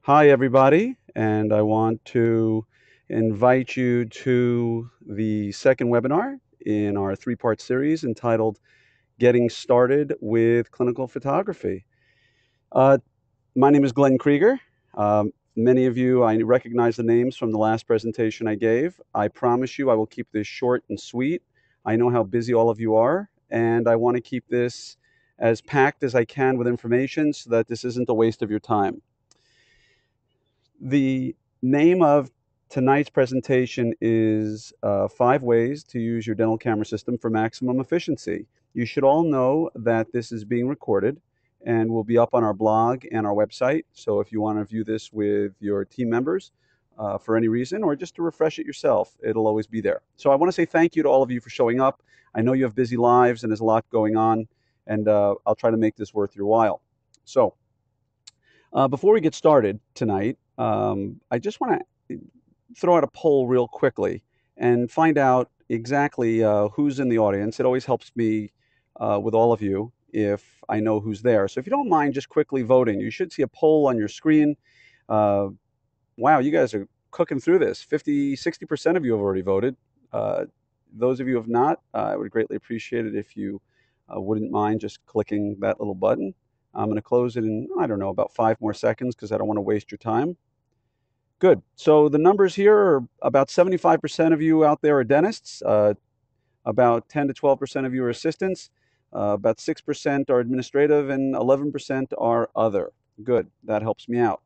Hi, everybody, and I want to invite you to the second webinar in our three-part series entitled Getting Started with Clinical Photography. Uh, my name is Glen Krieger. Many of you, I recognize the names from the last presentation I gave. I promise you I will keep this short and sweet. I know how busy all of you are, and I want to keep this as packed as I can with information so that this isn't a waste of your time. The name of tonight's presentation is 5 ways to use your dental camera system for maximum efficiency. You should all know that this is being recorded and will be up on our blog and our website. So if you want to view this with your team members for any reason or just to refresh it yourself, it'll always be there. So I want to say thank you to all of you for showing up. I know you have busy lives and there's a lot going on, and I'll try to make this worth your while. So before we get started tonight, I just want to throw out a poll real quickly and find out exactly who's in the audience. It always helps me with all of you if I know who's there. So if you don't mind just quickly voting, you should see a poll on your screen. Uh, wow, you guys are cooking through this. 50, 60% of you have already voted. Uh, those of you who have not, I would greatly appreciate it if you wouldn't mind just clicking that little button. I'm going to close it in, I don't know, about 5 more seconds because I don't want to waste your time. Good. So the numbers here are about 75% of you out there are dentists, about 10 to 12% of you are assistants, about 6% are administrative, and 11% are other. Good. That helps me out.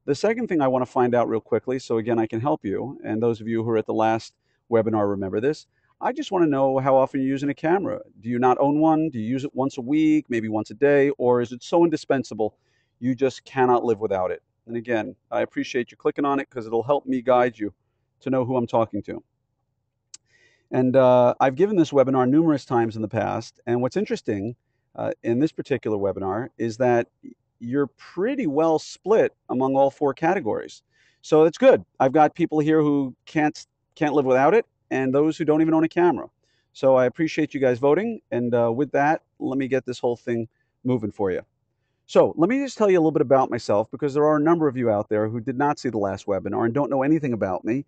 The second thing I want to find out real quickly, so again, I can help you, and those of you who are at the last webinar remember this, I just want to know how often you're using a camera. Do you not own one? Do you use it once a week, maybe once a day, or is it so indispensable you just cannot live without it? And again, I appreciate you clicking on it because it'll help me guide you to know who I'm talking to. And I've given this webinar numerous times in the past. And what's interesting in this particular webinar is that you're pretty well split among all 4 categories. So it's good. I've got people here who can't live without it, and those who don't even own a camera. So I appreciate you guys voting. And with that, let me get this whole thing moving for you. So let me just tell you a little bit about myself because there are a number of you out there who did not see the last webinar and don't know anything about me.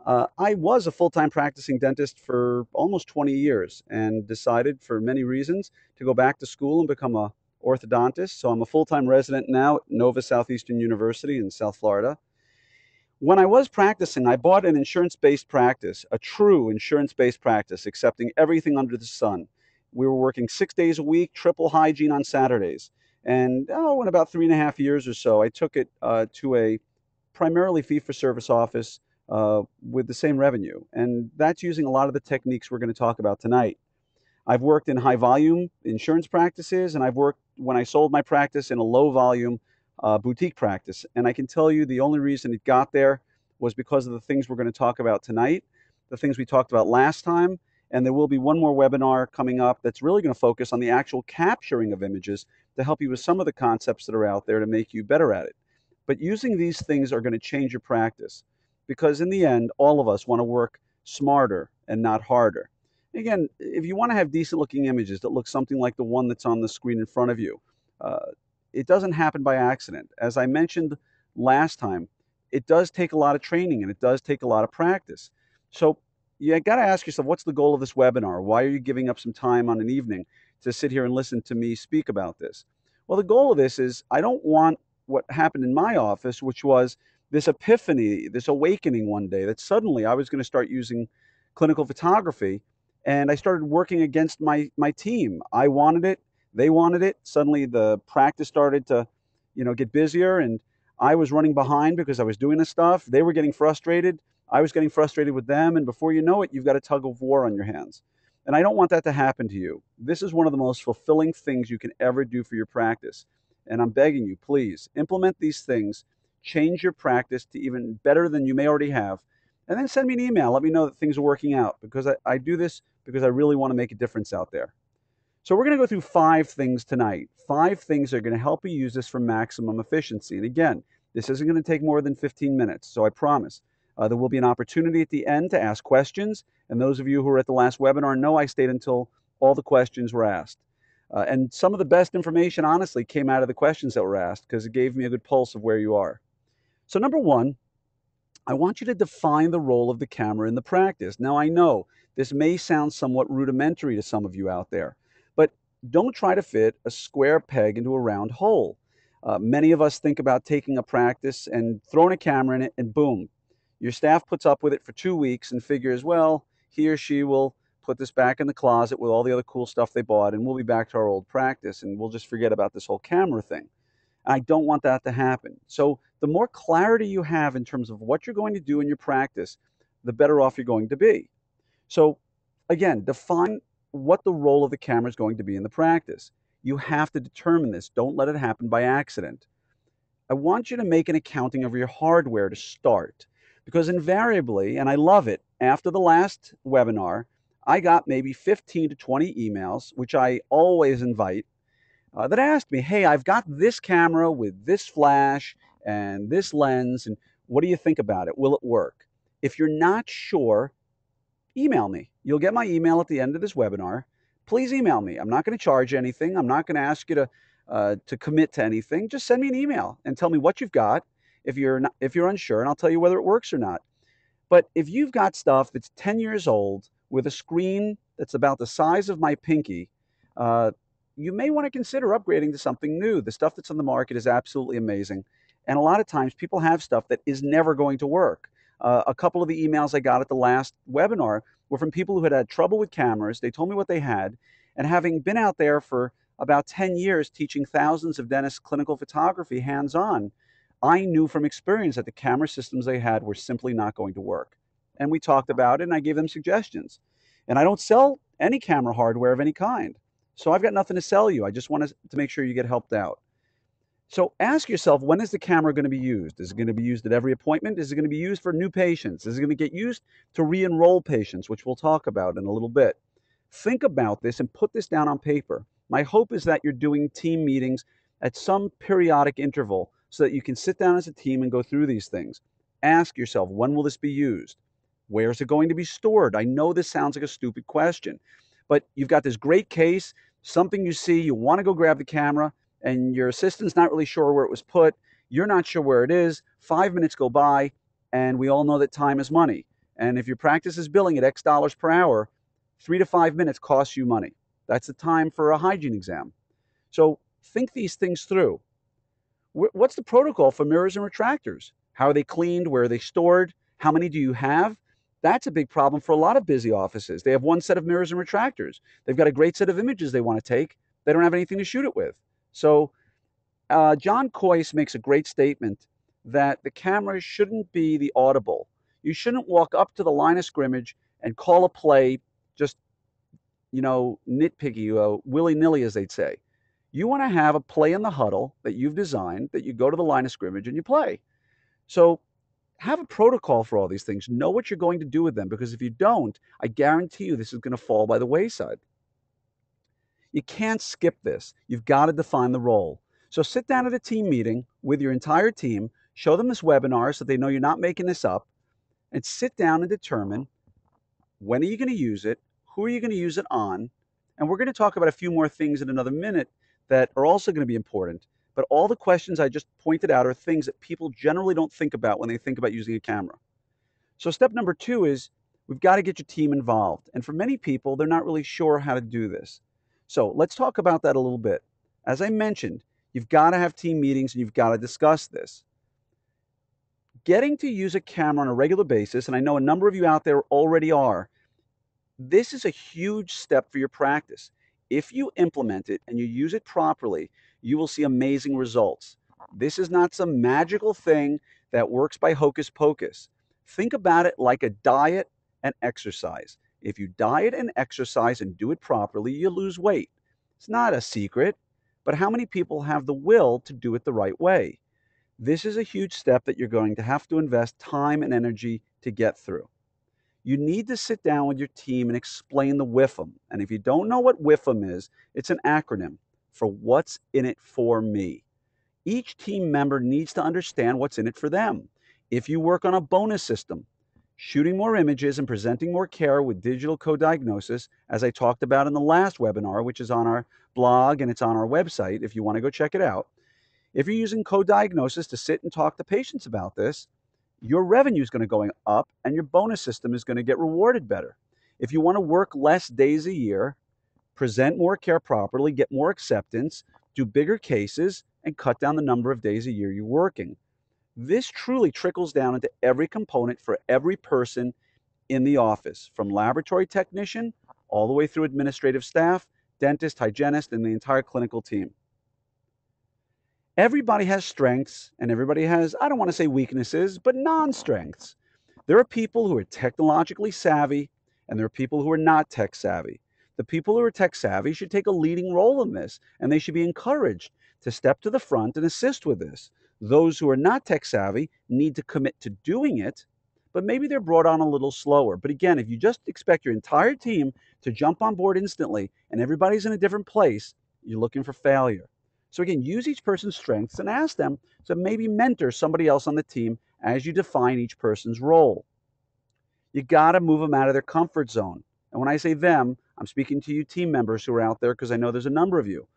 I was a full-time practicing dentist for almost 20 years and decided for many reasons to go back to school and become a orthodontist. So I'm a full-time resident now at Nova Southeastern University in South Florida. When I was practicing, I bought an insurance-based practice, a true insurance-based practice, accepting everything under the sun. We were working 6 days a week, triple hygiene on Saturdays. And in about 3.5 years or so, I took it to a primarily fee-for-service office with the same revenue. And that's using a lot of the techniques we're going to talk about tonight. I've worked in high volume insurance practices, and I've worked when I sold my practice in a low volume boutique practice. And I can tell you the only reason it got there was because of the things we're going to talk about tonight, the things we talked about last time. And there will be one more webinar coming up that's really going to focus on the actual capturing of images to help you with some of the concepts that are out there to make you better at it. But using these things are going to change your practice because in the end, all of us want to work smarter and not harder. Again, if you want to have decent looking images that look something like the one that's on the screen in front of you, uh, it doesn't happen by accident. As I mentioned last time, it does take a lot of training and it does take a lot of practice. So you got to ask yourself, what's the goal of this webinar? Why are you giving up some time on an evening to sit here and listen to me speak about this? Well, the goal of this is I don't want what happened in my office, which was this epiphany, this awakening one day that suddenly I was going to start using clinical photography, and I started working against my team. I wanted it, they wanted it. Suddenly the practice started to, get busier, and I was running behind because I was doing this stuff. They were getting frustrated. I was getting frustrated with them, and before you know it, you've got a tug of war on your hands. And I don't want that to happen to you. This is one of the most fulfilling things you can ever do for your practice. And I'm begging you, please implement these things, change your practice to even better than you may already have, and then send me an email. Let me know that things are working out because I do this because I really want to make a difference out there. So we're going to go through 5 things tonight. 5 things that are going to help you use this for maximum efficiency. And again, this isn't going to take more than 15 minutes, so I promise. There will be an opportunity at the end to ask questions, and those of you who are at the last webinar know I stayed until all the questions were asked. And some of the best information, honestly, came out of the questions that were asked because it gave me a good pulse of where you are. So, number one, I want you to define the role of the camera in the practice. Now, I know this may sound somewhat rudimentary to some of you out there, but don't try to fit a square peg into a round hole. Many of us think about taking a practice and throwing a camera in it, and boom, your staff puts up with it for 2 weeks and figures, well, he or she will put this back in the closet with all the other cool stuff they bought, and we'll be back to our old practice, and we'll just forget about this whole camera thing. I don't want that to happen. So the more clarity you have in terms of what you're going to do in your practice, the better off you're going to be. So again, define what the role of the camera is going to be in the practice. You have to determine this. Don't let it happen by accident. I want you to make an accounting of your hardware to start because invariably, and I love it, after the last webinar, I got maybe 15 to 20 emails, which I always invite, that asked me, hey, I've got this camera with this flash and this lens, and what do you think about it? Will it work? If you're not sure, email me. You'll get my email at the end of this webinar. Please email me. I'm not going to charge you anything. I'm not going to ask you to commit to anything. Just send me an email and tell me what you've got if you're unsure, and I'll tell you whether it works or not. But if you've got stuff that's 10 years old with a screen that's about the size of my pinky, uh, you may want to consider upgrading to something new. The stuff that's on the market is absolutely amazing. And a lot of times people have stuff that is never going to work. A couple of the emails I got at the last webinar were from people who had had trouble with cameras. They told me what they had. And having been out there for about 10 years teaching thousands of dentists clinical photography hands on, I knew from experience that the camera systems they had were simply not going to work. And we talked about it, and I gave them suggestions. And I don't sell any camera hardware of any kind. So I've got nothing to sell you. I just want to make sure you get helped out. So ask yourself, when is the camera going to be used? Is it going to be used at every appointment? Is it going to be used for new patients? Is it going to get used to re-enroll patients, which we'll talk about in a little bit? Think about this and put this down on paper. My hope is that you're doing team meetings at some periodic interval so that you can sit down as a team and go through these things. Ask yourself, when will this be used? Where is it going to be stored? I know this sounds like a stupid question, but you've got this great case, something you see, you want to go grab the camera, and your assistant's not really sure where it was put. You're not sure where it is. 5 minutes go by, and we all know that time is money. And if your practice is billing at X dollars per hour, 3 to 5 minutes costs you money. That's the time for a hygiene exam. So think these things through. What's the protocol for mirrors and retractors? How are they cleaned? Where are they stored? How many do you have? That's a big problem for a lot of busy offices. They have one set of mirrors and retractors. They've got a great set of images they want to take. They don't have anything to shoot it with. So John Coyce makes a great statement that the camera shouldn't be the audible. You shouldn't walk up to the line of scrimmage and call a play just, nitpicky, willy-nilly, as they'd say. You want to have a play in the huddle that you've designed, that you go to the line of scrimmage and you play. So have a protocol for all these things. Know what you're going to do with them, because if you don't, I guarantee you this is going to fall by the wayside. You can't skip this. You've got to define the role. So sit down at a team meeting with your entire team, show them this webinar so they know you're not making this up, and sit down and determine, when are you going to use it, who are you going to use it on, and we're going to talk about a few more things in another minute that are also going to be important. But all the questions I just pointed out are things that people generally don't think about when they think about using a camera. So step number 2 is we've got to get your team involved. And for many people, they're not really sure how to do this. So let's talk about that a little bit. As I mentioned, you've got to have team meetings and you've got to discuss this. Getting to use a camera on a regular basis, and I know a number of you out there already are, this is a huge step for your practice. If you implement it and you use it properly, you will see amazing results. This is not some magical thing that works by hocus pocus. Think about it like a diet and exercise. If you diet and exercise and do it properly, you lose weight. It's not a secret, but how many people have the will to do it the right way? This is a huge step that you're going to have to invest time and energy to get through. You need to sit down with your team and explain the WIFM. And if you don't know what WIFM is, it's an acronym for what's in it for me. Each team member needs to understand what's in it for them. If you work on a bonus system, shooting more images and presenting more care with digital co-diagnosis, as I talked about in the last webinar, which is on our blog and it's on our website if you want to go check it out. If you're using co-diagnosis to sit and talk to patients about this, your revenue is going to go up and your bonus system is going to get rewarded better. If you want to work less days a year, present more care properly, get more acceptance, do bigger cases, and cut down the number of days a year you're working. This truly trickles down into every component for every person in the office, from laboratory technician all the way through administrative staff, dentist, hygienist, and the entire clinical team. Everybody has strengths and everybody has, I don't want to say weaknesses, but non-strengths. There are people who are technologically savvy and there are people who are not tech savvy. The people who are tech savvy should take a leading role in this and they should be encouraged to step to the front and assist with this. Those who are not tech savvy need to commit to doing it, but maybe they're brought on a little slower. But again, if you just expect your entire team to jump on board instantly and everybody's in a different place, you're looking for failure. So again, use each person's strengths and ask them to maybe mentor somebody else on the team as you define each person's role. You got to move them out of their comfort zone. And when I say them, I'm speaking to you team members who are out there because I know there's a number of you.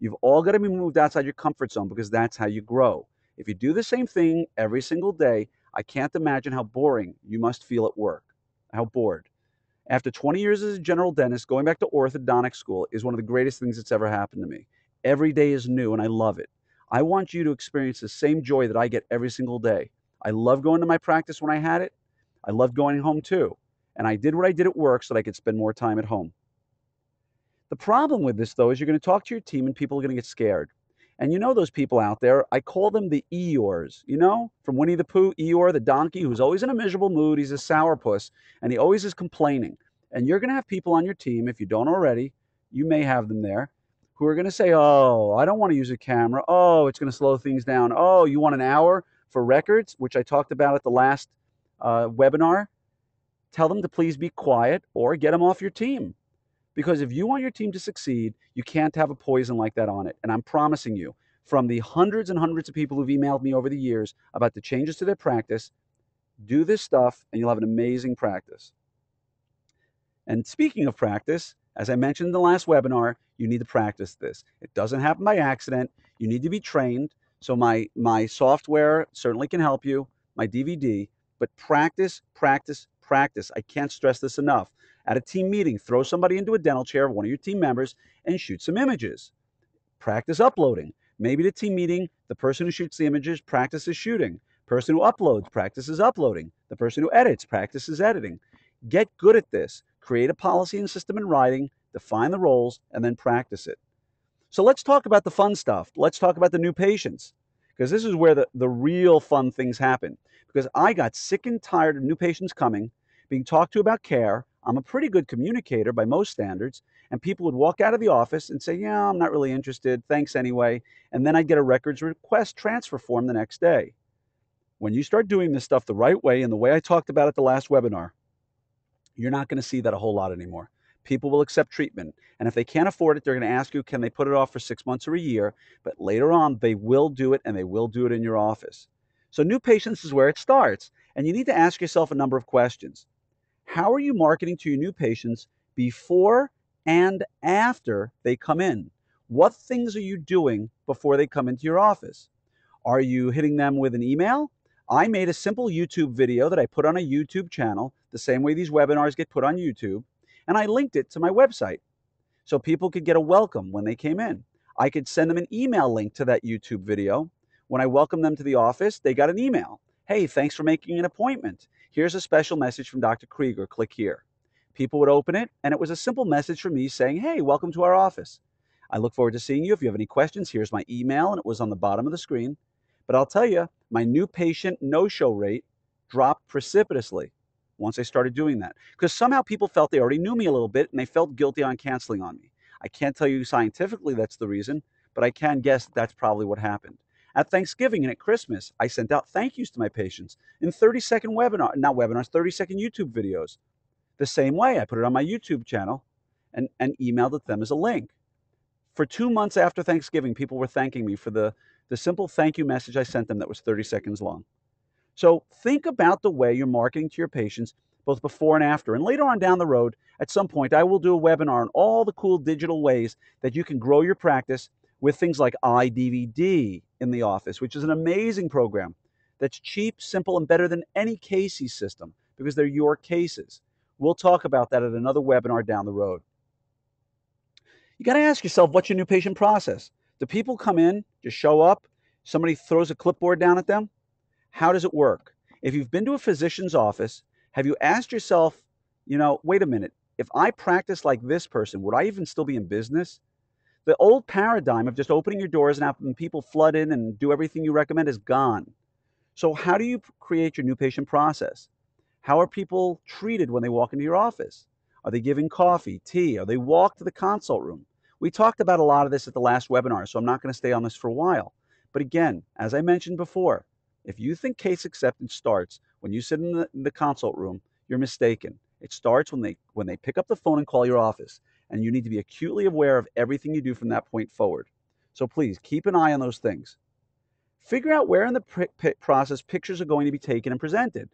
You've all got to be moved outside your comfort zone because that's how you grow. If you do the same thing every single day, I can't imagine how boring you must feel at work. How bored. After 20 years as a general dentist, going back to orthodontic school is one of the greatest things that's ever happened to me. Every day is new and I love it. I want you to experience the same joy that I get every single day. I love going to my practice when I had it. I loved going home too. And I did what I did at work so that I could spend more time at home. The problem with this, though, is you're going to talk to your team and people are going to get scared. And you know those people out there, I call them the Eeyores, you know, from Winnie the Pooh, Eeyore, the donkey, who's always in a miserable mood. He's a sourpuss, and he always is complaining. And you're going to have people on your team, if you don't already, you may have them there, who are going to say, oh, I don't want to use a camera. Oh, it's going to slow things down. Oh, you want an hour for records, which I talked about at the last webinar? Tell them to please be quiet or get them off your team. Because if you want your team to succeed, you can't have a poison like that on it. And I'm promising you, from the hundreds and hundreds of people who've emailed me over the years about the changes to their practice, do this stuff and you'll have an amazing practice. And speaking of practice, as I mentioned in the last webinar, you need to practice this. It doesn't happen by accident. You need to be trained. So my software certainly can help you, my DVD, but practice, practice, practice. I can't stress this enough. At a team meeting, throw somebody into a dental chair, one of your team members, and shoot some images. Practice uploading. Maybe the team meeting, the person who shoots the images practices shooting. Person who uploads practices uploading. The person who edits practices editing. Get good at this. Create a policy and system in writing, define the roles, and then practice it. So let's talk about the fun stuff. Let's talk about the new patients, because this is where the real fun things happen. Because I got sick and tired of new patients coming, being talked to about care. I'm a pretty good communicator by most standards, and people would walk out of the office and say, yeah, I'm not really interested, thanks anyway, and then I'd get a records request transfer form the next day. When you start doing this stuff the right way and the way I talked about at the last webinar, you're not going to see that a whole lot anymore. People will accept treatment, and if they can't afford it, they're going to ask you, can they put it off for 6 months or a year? But later on, they will do it, and they will do it in your office. So new patients is where it starts, and you need to ask yourself a number of questions. How are you marketing to your new patients before and after they come in? What things are you doing before they come into your office? Are you hitting them with an email? I made a simple YouTube video that I put on a YouTube channel, the same way these webinars get put on YouTube, and I linked it to my website so people could get a welcome when they came in. I could send them an email link to that YouTube video. When I welcomed them to the office, they got an email. Hey, thanks for making an appointment. Here's a special message from Dr. Krieger. Click here. People would open it, and it was a simple message from me saying, hey, welcome to our office. I look forward to seeing you. If you have any questions, here's my email, and it was on the bottom of the screen. But I'll tell you, my new patient no-show rate dropped precipitously once I started doing that. Because somehow people felt they already knew me a little bit, and they felt guilty on canceling on me. I can't tell you scientifically that's the reason, but I can guess that's probably what happened. At Thanksgiving and at Christmas, I sent out thank yous to my patients in 30-second not webinars, 30-second YouTube videos. The same way, I put it on my YouTube channel and emailed it them as a link. For 2 months after Thanksgiving, people were thanking me for the simple thank you message I sent them that was 30 seconds long. So think about the way you're marketing to your patients, both before and after. And later on down the road, at some point, I will do a webinar on all the cool digital ways that you can grow your practice with things like iDVD in the office, which is an amazing program that's cheap, simple, and better than any Casey system because they're your cases. We'll talk about that at another webinar down the road. You got to ask yourself, what's your new patient process? Do people come in, just show up, somebody throws a clipboard down at them? How does it work? If you've been to a physician's office, have you asked yourself, wait a minute, if I practice like this person, would I even still be in business? The old paradigm of just opening your doors and having people flood in and do everything you recommend is gone. So how do you create your new patient process? How are people treated when they walk into your office? Are they given coffee, tea? Are they walked to the consult room? We talked about a lot of this at the last webinar, so I'm not going to stay on this for a while. But again, as I mentioned before, if you think case acceptance starts when you sit in the consult room, you're mistaken. It starts when they pick up the phone and call your office, and you need to be acutely aware of everything you do from that point forward. So please keep an eye on those things. Figure out where in the process pictures are going to be taken and presented.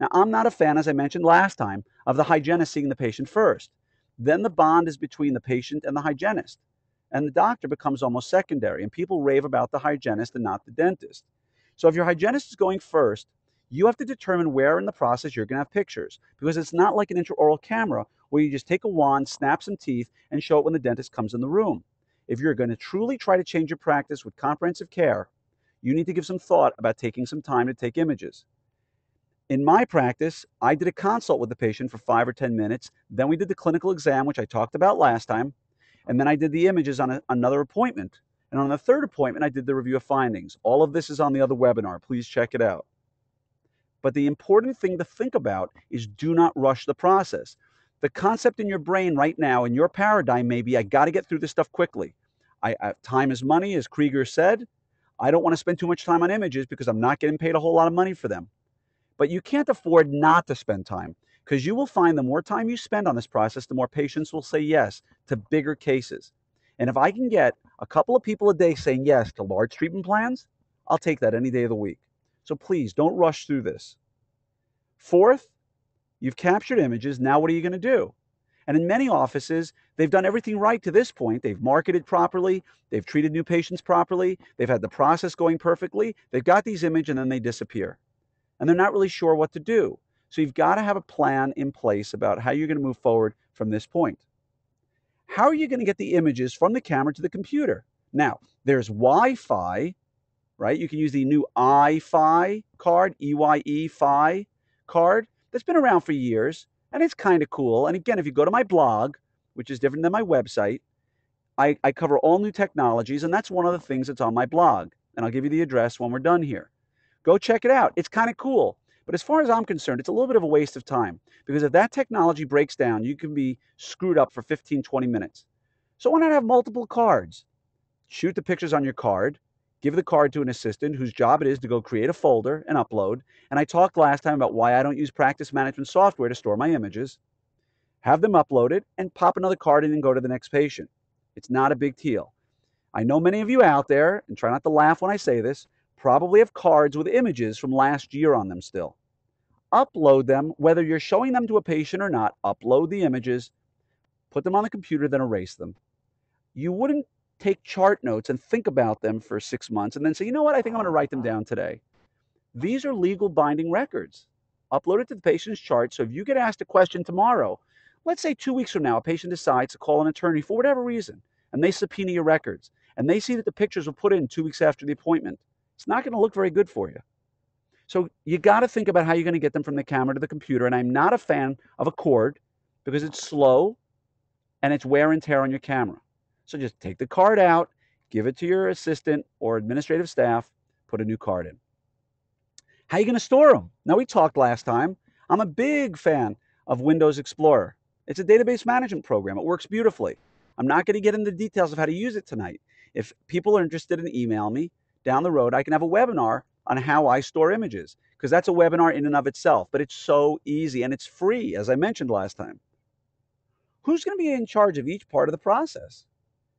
Now, I'm not a fan, as I mentioned last time, of the hygienist seeing the patient first. Then the bond is between the patient and the hygienist, and the doctor becomes almost secondary, and people rave about the hygienist and not the dentist. So if your hygienist is going first, you have to determine where in the process you're going to have pictures, because it's not like an intraoral camera where you just take a wand, snap some teeth, and show it when the dentist comes in the room. If you're going to truly try to change your practice with comprehensive care, you need to give some thought about taking some time to take images. In my practice, I did a consult with the patient for 5 or 10 minutes. Then we did the clinical exam, which I talked about last time. And then I did the images on another appointment. And on the third appointment, I did the review of findings. All of this is on the other webinar. Please check it out. But the important thing to think about is do not rush the process. The concept in your brain right now, in your paradigm, may be, I got to get through this stuff quickly. Time is money, as Krieger said. I don't want to spend too much time on images because I'm not getting paid a whole lot of money for them. But you can't afford not to spend time, because you will find the more time you spend on this process, the more patients will say yes to bigger cases. And if I can get a couple of people a day saying yes to large treatment plans, I'll take that any day of the week. So please don't rush through this. Fourth, you've captured images. Now what are you going to do? And in many offices, they've done everything right to this point. They've marketed properly. They've treated new patients properly. They've had the process going perfectly. They've got these images and then they disappear. And they're not really sure what to do. So you've got to have a plan in place about how you're going to move forward from this point. How are you going to get the images from the camera to the computer? Now, there's Wi-Fi, right? You can use the new iFi card, EYE-Fi card, that's been around for years, and it's kind of cool. And again, if you go to my blog, which is different than my website, I cover all new technologies, and that's one of the things that's on my blog. And I'll give you the address when we're done here. Go check it out. It's kind of cool. But as far as I'm concerned, it's a little bit of a waste of time, because if that technology breaks down, you can be screwed up for 15, 20 minutes. So why not have multiple cards? Shoot the pictures on your card, give the card to an assistant whose job it is to go create a folder and upload. And I talked last time about why I don't use practice management software to store my images. Have them uploaded and pop another card in and go to the next patient. It's not a big deal. I know many of you out there, and try not to laugh when I say this, probably have cards with images from last year on them still. Upload them, whether you're showing them to a patient or not. Upload the images, put them on the computer, then erase them. You wouldn't take chart notes and think about them for 6 months and then say, you know what, I think I'm going to write them down today. These are legal binding records. Upload it to the patient's chart, so if you get asked a question tomorrow, let's say 2 weeks from now, a patient decides to call an attorney for whatever reason, and they subpoena your records, and they see that the pictures were put in 2 weeks after the appointment. It's not going to look very good for you. So you got to think about how you're going to get them from the camera to the computer. And I'm not a fan of a cord because it's slow and it's wear and tear on your camera. So just take the card out, give it to your assistant or administrative staff, put a new card in. How are you going to store them? Now, we talked last time. I'm a big fan of Windows Explorer. It's a database management program. It works beautifully. I'm not going to get into the details of how to use it tonight. If people are interested in email me down the road, I can have a webinar on how I store images, because that's a webinar in and of itself, but it's so easy and it's free, as I mentioned last time. Who's going to be in charge of each part of the process?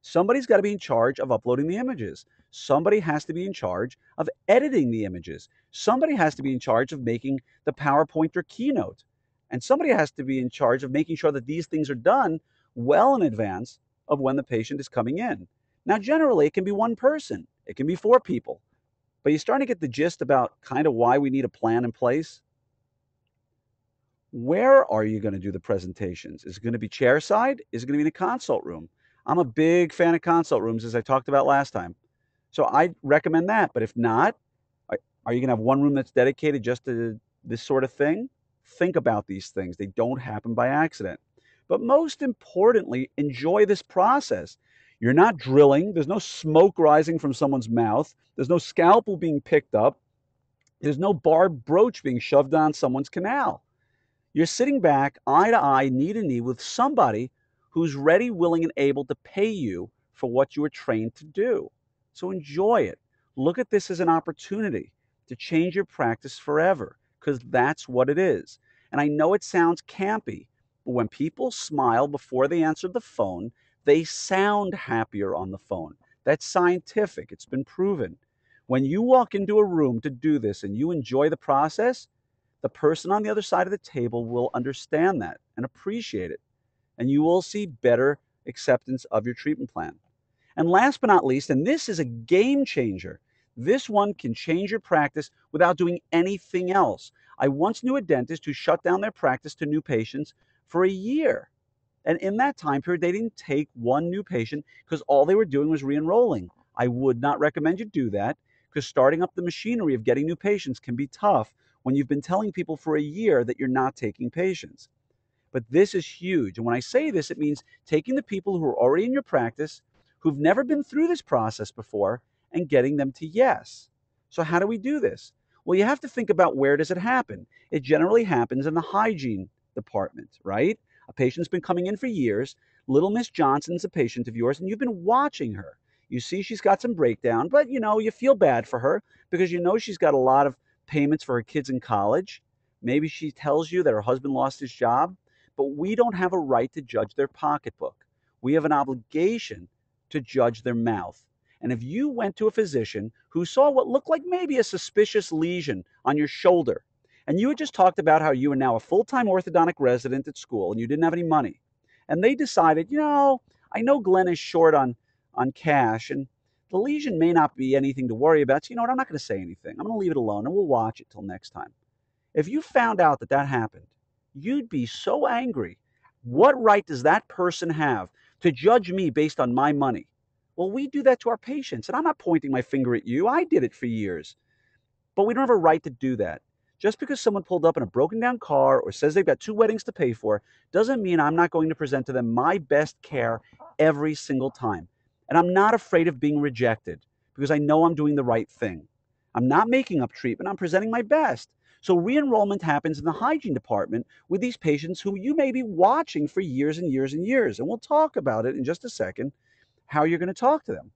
Somebody's got to be in charge of uploading the images. Somebody has to be in charge of editing the images. Somebody has to be in charge of making the PowerPoint or keynote. And somebody has to be in charge of making sure that these things are done well in advance of when the patient is coming in. Now, generally, it can be one person, it can be four people, but you're starting to get the gist about kind of why we need a plan in place. Where are you going to do the presentations? Is it going to be chairside? Is it going to be in a consult room? I'm a big fan of consult rooms, as I talked about last time. So I recommend that. But if not, are you going to have one room that's dedicated just to this sort of thing? Think about these things. They don't happen by accident. But most importantly, enjoy this process. You're not drilling, there's no smoke rising from someone's mouth, there's no scalpel being picked up, there's no barbed brooch being shoved down someone's canal. You're sitting back, eye to eye, knee to knee with somebody who's ready, willing, and able to pay you for what you were trained to do. So enjoy it. Look at this as an opportunity to change your practice forever, because that's what it is. And I know it sounds campy, but when people smile before they answer the phone, they sound happier on the phone. That's scientific, it's been proven. When you walk into a room to do this and you enjoy the process, the person on the other side of the table will understand that and appreciate it, and you will see better acceptance of your treatment plan. And last but not least, and this is a game changer, this one can change your practice without doing anything else. I once knew a dentist who shut down their practice to new patients for a year. And in that time period, they didn't take one new patient because all they were doing was re enrolling. I would not recommend you do that, because starting up the machinery of getting new patients can be tough when you've been telling people for a year that you're not taking patients. But this is huge. And when I say this, it means taking the people who are already in your practice, who've never been through this process before, and getting them to yes. So how do we do this? Well, you have to think about, where does it happen? It generally happens in the hygiene department, right? A patient's been coming in for years. Little Miss Johnson's a patient of yours, and you've been watching her. You see she's got some breakdown, but you feel bad for her because she's got a lot of payments for her kids in college. Maybe she tells you that her husband lost his job, but we don't have a right to judge their pocketbook. We have an obligation to judge their mouth. And if you went to a physician who saw what looked like maybe a suspicious lesion on your shoulder, and you had just talked about how you are now a full-time orthodontic resident at school and you didn't have any money, and they decided, I know Glenn is short on cash, and the lesion may not be anything to worry about. So you know what? I'm not going to say anything. I'm going to leave it alone, and we'll watch it till next time. If you found out that that happened, you'd be so angry. What right does that person have to judge me based on my money? Well, we do that to our patients, and I'm not pointing my finger at you. I did it for years. But we don't have a right to do that. Just because someone pulled up in a broken down car or says they've got two weddings to pay for doesn't mean I'm not going to present to them my best care every single time. And I'm not afraid of being rejected because I know I'm doing the right thing. I'm not making up treatment, I'm presenting my best. So re-enrollment happens in the hygiene department with these patients who you may be watching for years and years and years. And we'll talk about it in just a second, how you're going to talk to them.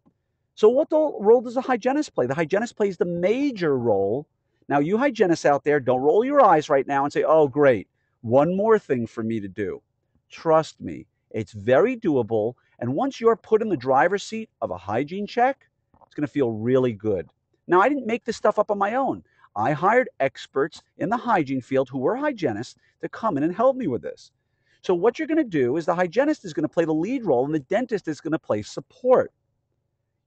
So what role does the hygienist play? The hygienist plays the major role. Now, you hygienists out there, don't roll your eyes right now and say, oh, great, one more thing for me to do. Trust me, it's very doable. And once you're put in the driver's seat of a hygiene check, it's going to feel really good. Now, I didn't make this stuff up on my own. I hired experts in the hygiene field who were hygienists to come in and help me with this. So what you're going to do is the hygienist is going to play the lead role and the dentist is going to play support.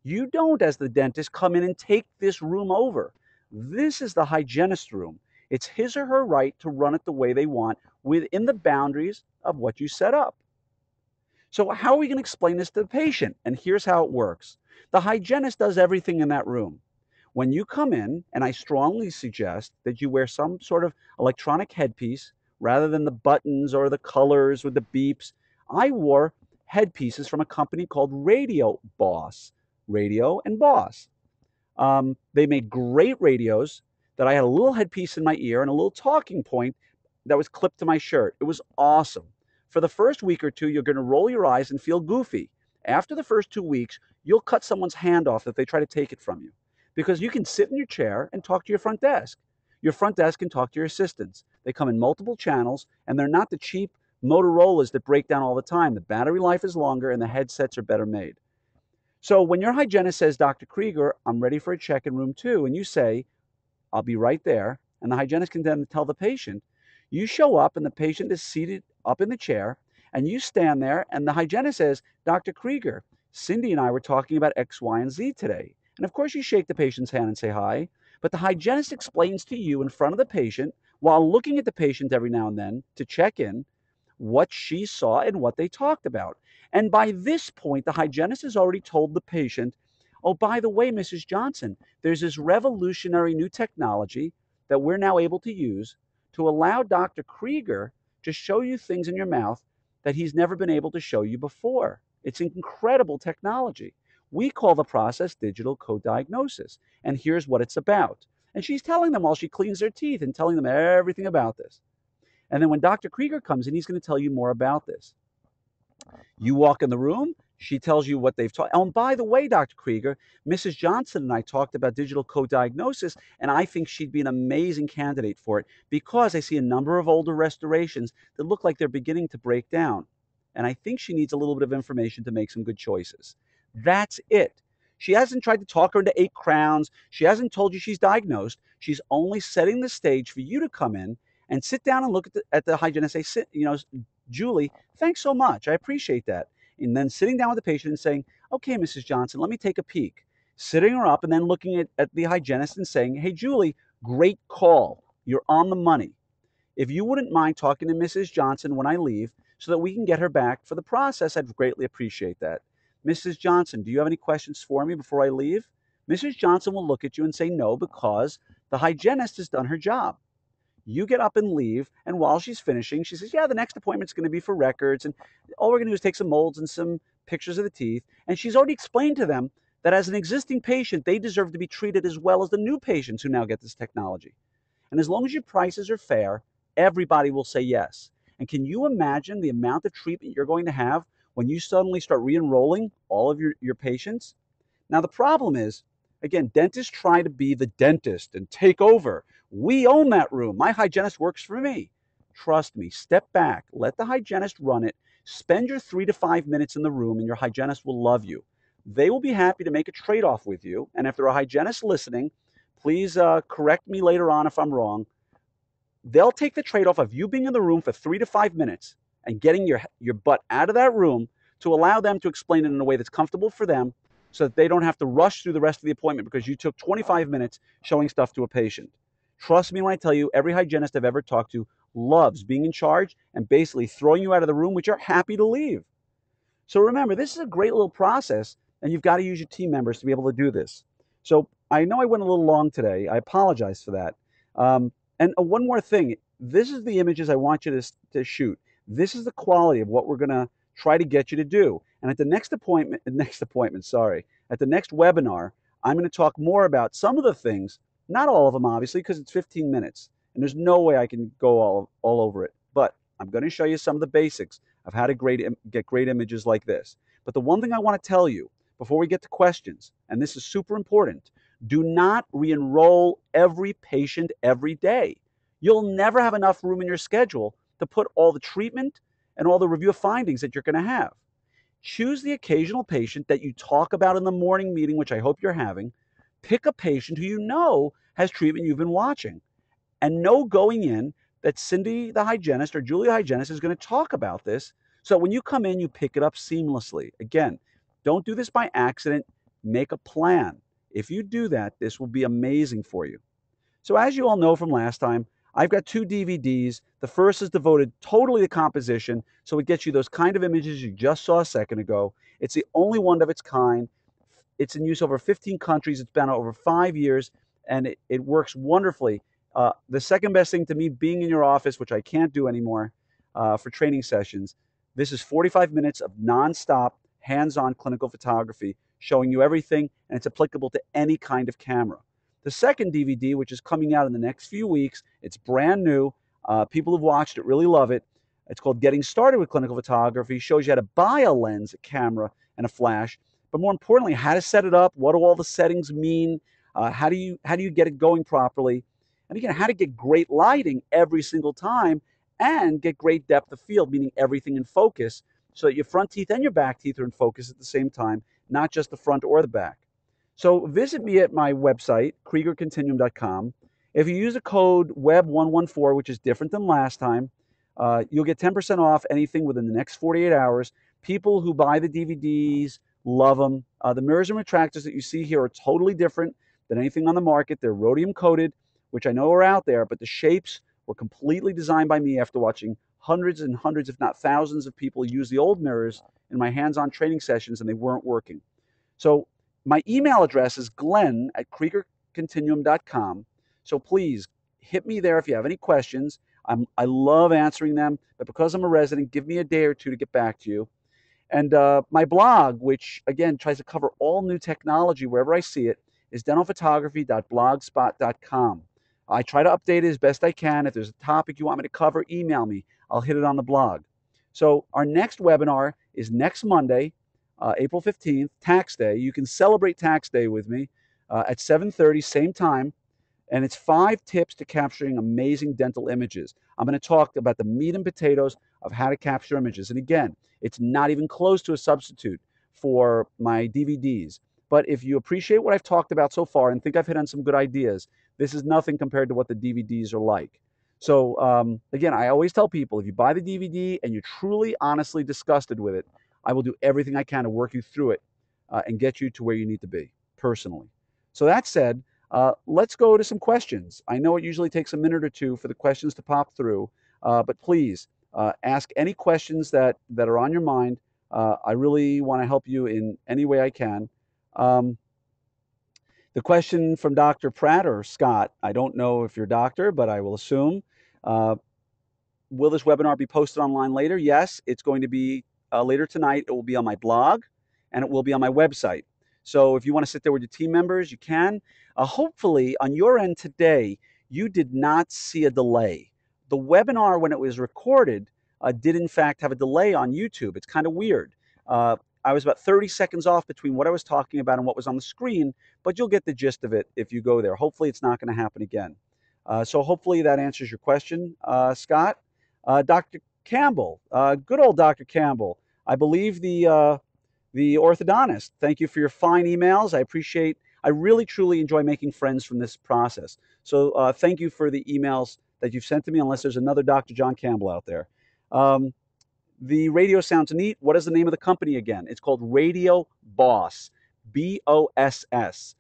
You don't, as the dentist, come in and take this room over. This is the hygienist room. It's his or her right to run it the way they want within the boundaries of what you set up. So how are we going to explain this to the patient? And here's how it works. The hygienist does everything in that room. When you come in, and I strongly suggest that you wear some sort of electronic headpiece rather than the buttons or the colors or the beeps. I wore headpieces from a company called Radio and Boss. They made great radios that I had a little headpiece in my ear and a little talking point that was clipped to my shirt. It was awesome. For the first week or two, you're going to roll your eyes and feel goofy. After the first 2 weeks, you'll cut someone's hand off if they try to take it from you, because you can sit in your chair and talk to your front desk. Your front desk can talk to your assistants. They come in multiple channels, and they're not the cheap Motorola's that break down all the time. The battery life is longer, and the headsets are better made. So when your hygienist says, Dr. Krieger, I'm ready for a check in room 2, and you say, I'll be right there, and the hygienist can then tell the patient, you show up and the patient is seated up in the chair, and you stand there, and the hygienist says, Dr. Krieger, Cindy and I were talking about X, Y, and Z today. And of course, you shake the patient's hand and say hi, but the hygienist explains to you in front of the patient while looking at the patient every now and then to check in what she saw and what they talked about. And by this point, the hygienist has already told the patient, oh, by the way, Mrs. Johnson, there's this revolutionary new technology that we're now able to use to allow Dr. Krieger to show you things in your mouth that he's never been able to show you before. It's incredible technology. We call the process digital co-diagnosis, and here's what it's about. And she's telling them while she cleans their teeth and telling them everything about this. And then when Dr. Krieger comes in, he's going to tell you more about this. You walk in the room, she tells you what they've taught. Oh, and by the way, Dr. Krieger, Mrs. Johnson and I talked about digital co-diagnosis, and I think she'd be an amazing candidate for it because I see a number of older restorations that look like they're beginning to break down. And I think she needs a little bit of information to make some good choices. That's it. She hasn't tried to talk her into 8 crowns. She hasn't told you she's diagnosed. She's only setting the stage for you to come in and sit down and look at the hygienist and say, Julie, thanks so much. I appreciate that. And then sitting down with the patient and saying, okay, Mrs. Johnson, let me take a peek. Sitting her up and then looking at the hygienist and saying, hey, Julie, great call. You're on the money. If you wouldn't mind talking to Mrs. Johnson when I leave so that we can get her back for the process, I'd greatly appreciate that. Mrs. Johnson, do you have any questions for me before I leave? Mrs. Johnson will look at you and say no because the hygienist has done her job. You get up and leave, and while she's finishing, she says, yeah, the next appointment's going to be for records, and all we're going to do is take some molds and some pictures of the teeth. And she's already explained to them that as an existing patient, they deserve to be treated as well as the new patients who now get this technology. And as long as your prices are fair, everybody will say yes. And can you imagine the amount of treatment you're going to have when you suddenly start re-enrolling all of your patients? Now, the problem is, again, dentists try to be the dentist and take over. We own that room. My hygienist works for me. Trust me, step back, let the hygienist run it. Spend your 3 to 5 minutes in the room, and your hygienist will love you. They will be happy to make a trade off with you. And if there are hygienists listening, please correct me later on if I'm wrong. They'll take the trade off of you being in the room for 3 to 5 minutes and getting your butt out of that room to allow them to explain it in a way that's comfortable for them so that they don't have to rush through the rest of the appointment because you took 25 minutes showing stuff to a patient. Trust me when I tell you, every hygienist I've ever talked to loves being in charge and basically throwing you out of the room, which you're happy to leave. So remember, this is a great little process, and you've got to use your team members to be able to do this. So I know I went a little long today. I apologize for that. And one more thing, this is the images I want you to shoot. This is the quality of what we're going to try to get you to do. And at the next appointment, at the next webinar, I'm going to talk more about some of the things, not all of them, obviously, because it's 15 minutes. And there's no way I can go all over it. But I'm going to show you some of the basics of how to get great images like this. But the one thing I want to tell you before we get to questions, and this is super important, do not re-enroll every patient every day. You'll never have enough room in your schedule to put all the treatment and all the review of findings that you're going to have. Choose the occasional patient that you talk about in the morning meeting, which I hope you're having. Pick a patient who you know has treatment you've been watching, and know going in that Cindy, the hygienist, or Julie, the hygienist, is going to talk about this. So when you come in, you pick it up seamlessly. Again, don't do this by accident. Make a plan. If you do that, this will be amazing for you. So as you all know from last time, I've got 2 DVDs. The first is devoted totally to composition, so it gets you those kind of images you just saw a second ago. It's the only one of its kind. It's in use over 15 countries. It's been over 5 years, and it works wonderfully. The second best thing to me being in your office, which I can't do anymore for training sessions, this is 45 minutes of nonstop, hands-on clinical photography, showing you everything, and it's applicable to any kind of camera. The second DVD, which is coming out in the next few weeks, it's brand new. People who've watched it really love it. It's called Getting Started with Clinical Photography. Shows you how to buy a lens, a camera, and a flash, but more importantly, how to set it up. What do all the settings mean? How do you get it going properly? And again, how to get great lighting every single time and get great depth of field, meaning everything in focus, so that your front teeth and your back teeth are in focus at the same time, not just the front or the back. So visit me at my website, KriegerContinuum.com. If you use the code WEB114, which is different than last time, you'll get 10% off anything within the next 48 hours. People who buy the DVDs Love them. The mirrors and retractors that you see here are totally different than anything on the market. They're rhodium coated, which I know are out there, but the shapes were completely designed by me after watching hundreds and hundreds, if not thousands, of people use the old mirrors in my hands-on training sessions, and they weren't working. So my email address is glen@kriegercontinuum.com. So please hit me there if you have any questions. I love answering them, but because I'm a resident, give me a day or two to get back to you. And my blog, which again tries to cover all new technology wherever I see it, is dentalphotography.blogspot.com. I try to update it as best I can. If there's a topic you want me to cover, email me. I'll hit it on the blog. So our next webinar is next Monday, April 15th, Tax Day. You can celebrate Tax Day with me at 7:30, same time. And it's 5 tips to capturing amazing dental images. I'm going to talk about the meat and potatoes of how to capture images. And again, it's not even close to a substitute for my DVDs. But if you appreciate what I've talked about so far and think I've hit on some good ideas, this is nothing compared to what the DVDs are like. So again, I always tell people, if you buy the DVD and you're truly, honestly disgusted with it, I will do everything I can to work you through it and get you to where you need to be personally. So that said, let's go to some questions. I know it usually takes a minute or two for the questions to pop through, but please ask any questions that are on your mind. I really want to help you in any way I can. Um, the question from Dr. Pratt or Scott, I don't know if you're a doctor, but I will assume. Uh, will this webinar be posted online later? Yes, it's going to be later tonight. It will be on my blog and it will be on my website. So if you want to sit there with your team members, you can. Hopefully, on your end today, you did not see a delay. The webinar, when it was recorded, did in fact have a delay on YouTube. It's kind of weird. I was about 30 seconds off between what I was talking about and what was on the screen, but you'll get the gist of it if you go there. Hopefully, it's not going to happen again. So hopefully that answers your question, Scott. Dr. Campbell, good old Dr. Campbell. I believe the orthodontist. Thank you for your fine emails. I really truly enjoy making friends from this process. So thank you for the emails that you've sent to me, unless there's another Dr. John Campbell out there. The radio sounds neat. What is the name of the company again? It's called Radio Boss, BOSS.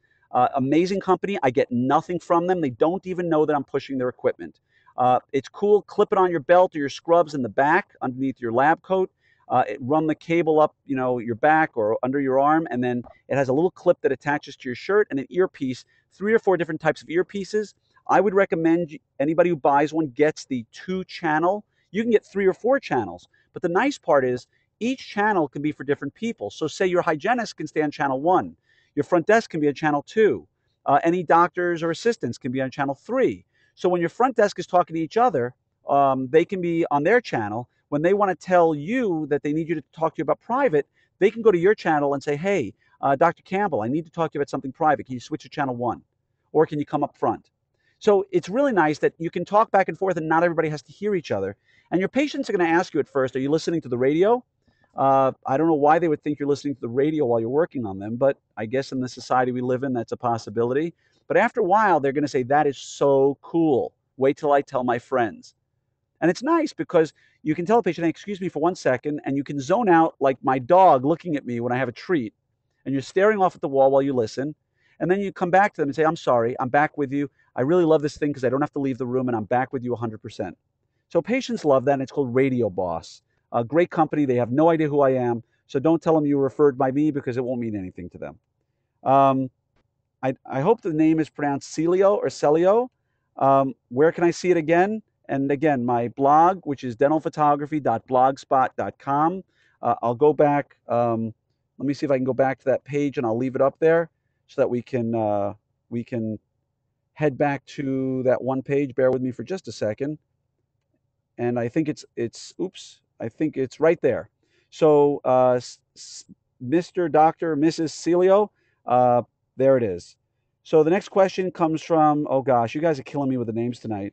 Amazing company. I get nothing from them. They don't even know that I'm pushing their equipment. It's cool. Clip it on your belt or your scrubs in the back underneath your lab coat. Run the cable up, your back or under your arm, and then it has a little clip that attaches to your shirt and an earpiece. 3 or 4 different types of earpieces. I would recommend anybody who buys one gets the 2-channel. You can get 3 or 4 channels, but the nice part is each channel can be for different people. So say your hygienist can stay on channel 1, your front desk can be on channel 2, any doctors or assistants can be on channel 3. So when your front desk is talking to each other, they can be on their channel. When they want to tell you that they need you to talk to you about private, they can go to your channel and say, hey, Dr. Campbell, I need to talk to you about something private. Can you switch to channel 1? Or can you come up front? So it's really nice that you can talk back and forth and not everybody has to hear each other. And your patients are going to ask you at first, are you listening to the radio? I don't know why they would think you're listening to the radio while you're working on them, but I guess in the society we live in, that's a possibility. But after a while, they're going to say, that is so cool. Wait till I tell my friends. And it's nice because you can tell a patient, hey, excuse me for 1 second, and you can zone out like my dog looking at me when I have a treat, and you're staring off at the wall while you listen. And then you come back to them and say, I'm sorry, I'm back with you. I really love this thing because I don't have to leave the room, and I'm back with you 100%. So patients love that, and it's called Radio Boss. A great company. They have no idea who I am, so don't tell them you were referred by me because it won't mean anything to them. I hope the name is pronounced Celio or Celio. Where can I see it again? And again, my blog, which is dentalphotography.blogspot.com. I'll go back. Let me see if I can go back to that page, and I'll leave it up there so that we can head back to that one page. Bear with me for just a second. And I think oops, I think it's right there. So Mr. Dr. Mrs. Celio, there it is. So the next question comes from, oh gosh, you guys are killing me with the names tonight.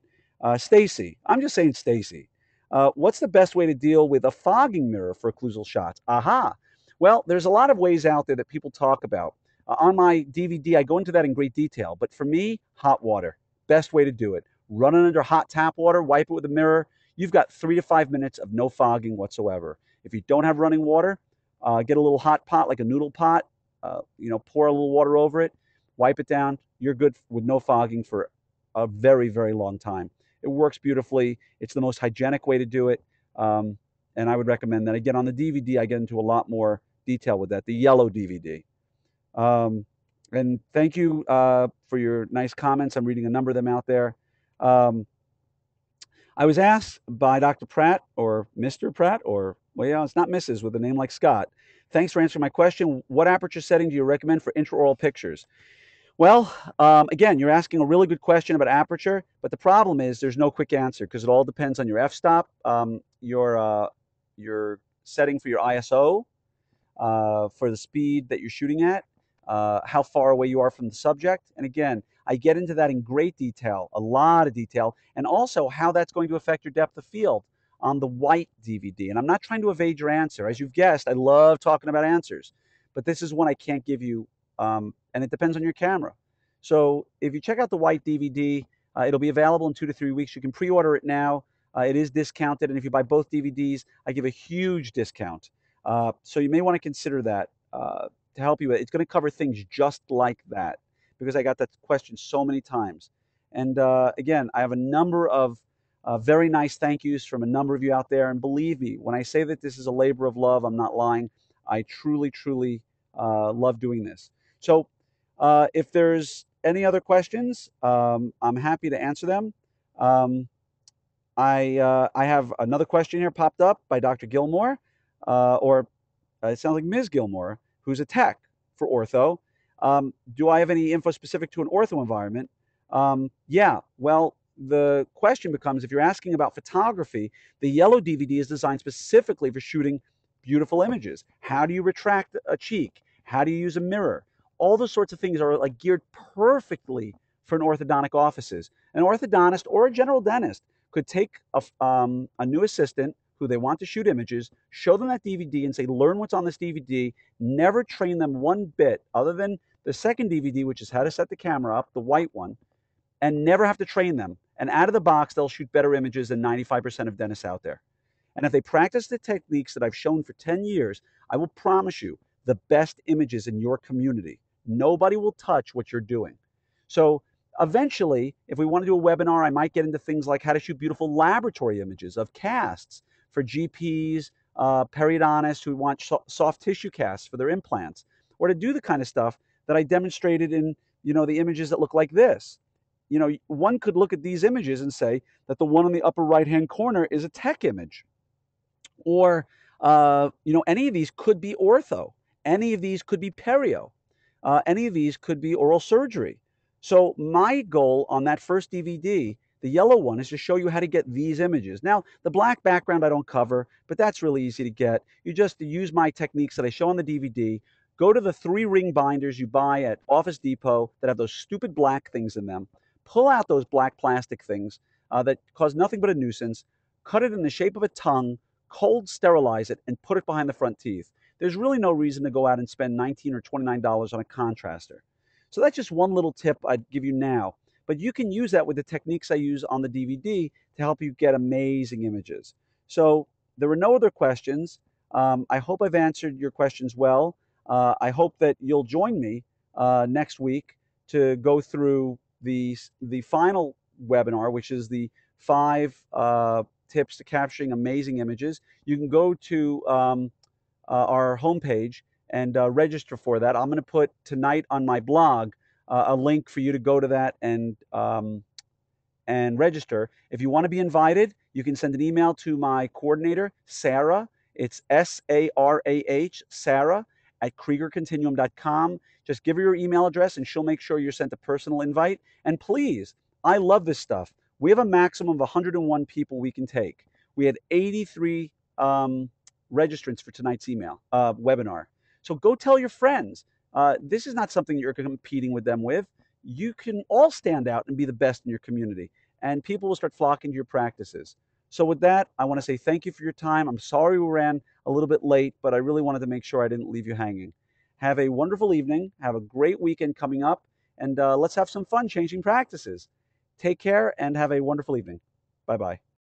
Stacy. I'm just saying Stacy. What's the best way to deal with a fogging mirror for occlusal shots? Aha. Well, there's a lot of ways out there that people talk about. On my DVD, I go into that in great detail. But for me, hot water. Best way to do it. Run it under hot tap water, wipe it with a mirror. You've got 3 to 5 minutes of no fogging whatsoever. If you don't have running water, Get a little hot pot, like a noodle pot, pour a little water over it, wipe it down. You're good with no fogging for a very, very long time. It works beautifully. It's the most hygienic way to do it. Um, and I would recommend that. Again, on the DVD, I get into a lot more detail with that, the yellow DVD. Um, and thank you for your nice comments. I'm reading a number of them out there. Um, I was asked by Dr. Pratt or Mr. Pratt, or, well, yeah, it's not Mrs. with a name like Scott. Thanks for answering my question. What aperture setting do you recommend for intraoral pictures? Well, again, you're asking a really good question about aperture, but the problem is there's no quick answer because it all depends on your f-stop, your setting for your ISO, for the speed that you're shooting at, how far away you are from the subject. And again, I get into that in great detail, a lot of detail, and also how that's going to affect your depth of field on the white DVD. And I'm not trying to evade your answer. As you've guessed, I love talking about answers, but this is one I can't give you, and it depends on your camera. So if you check out the white DVD, it'll be available in 2 to 3 weeks. You can pre-order it now. It is discounted, and if you buy both DVDs, I give a huge discount. So you may want to consider that to help you. It's going to cover things just like that because I got that question so many times. And again, I have a number of very nice thank yous from a number of you out there. And believe me, when I say that this is a labor of love, I'm not lying. I truly, truly love doing this. So if there's any other questions, I'm happy to answer them. Um, I have another question here popped up by Dr. Gilmore, or it sounds like Ms. Gilmore, who's a tech for ortho. Do I have any info specific to an ortho environment? Yeah, well, the question becomes if you're asking about photography, the yellow DVD is designed specifically for shooting beautiful images. How do you retract a cheek? How do you use a mirror? All those sorts of things are like geared perfectly for an orthodontic offices. An orthodontist or a general dentist could take a new assistant who they want to shoot images, show them that DVD and say, learn what's on this DVD, never train them one bit other than the second DVD, which is how to set the camera up, the white one, and never have to train them. And out of the box, they'll shoot better images than 95% of dentists out there. And if they practice the techniques that I've shown for 10 years, I will promise you the best images in your community. Nobody will touch what you're doing. So eventually, if we want to do a webinar, I might get into things like how to shoot beautiful laboratory images of casts for GPs, periodontists who want soft tissue casts for their implants, or to do the kind of stuff that I demonstrated in, the images that look like this. One could look at these images and say that the one in the upper right-hand corner is a tech image. Or, any of these could be ortho. Any of these could be perio. Any of these could be oral surgery. So my goal on that first DVD, the yellow one, is to show you how to get these images. Now, the black background I don't cover, but that's really easy to get. You just use my techniques that I show on the DVD. Go to the 3-ring binders you buy at Office Depot that have those stupid black things in them. Pull out those black plastic things that cause nothing but a nuisance. Cut it in the shape of a tongue, cold sterilize it, and put it behind the front teeth. There's really no reason to go out and spend $19 or $29 on a contraster. So that's just one little tip I'd give you now. But you can use that with the techniques I use on the DVD to help you get amazing images. So there were no other questions. I hope I've answered your questions well. I hope that you'll join me next week to go through the final webinar, which is the 5 tips to capturing amazing images. You can go to our homepage and register for that. I'm going to put tonight on my blog a link for you to go to that and register. If you want to be invited, you can send an email to my coordinator, Sarah. It's SARAH, Sarah, at KriegerContinuum.com. Just give her your email address and she'll make sure you're sent a personal invite. And please, I love this stuff. We have a maximum of 101 people we can take. We had 83 registrants for tonight's webinar. So go tell your friends. This is not something you're competing with them with. You can all stand out and be the best in your community, and people will start flocking to your practices. So with that, I want to say thank you for your time. I'm sorry we ran a little bit late, but I really wanted to make sure I didn't leave you hanging. Have a wonderful evening. Have a great weekend coming up, and let's have some fun changing practices. Take care and have a wonderful evening. Bye-bye.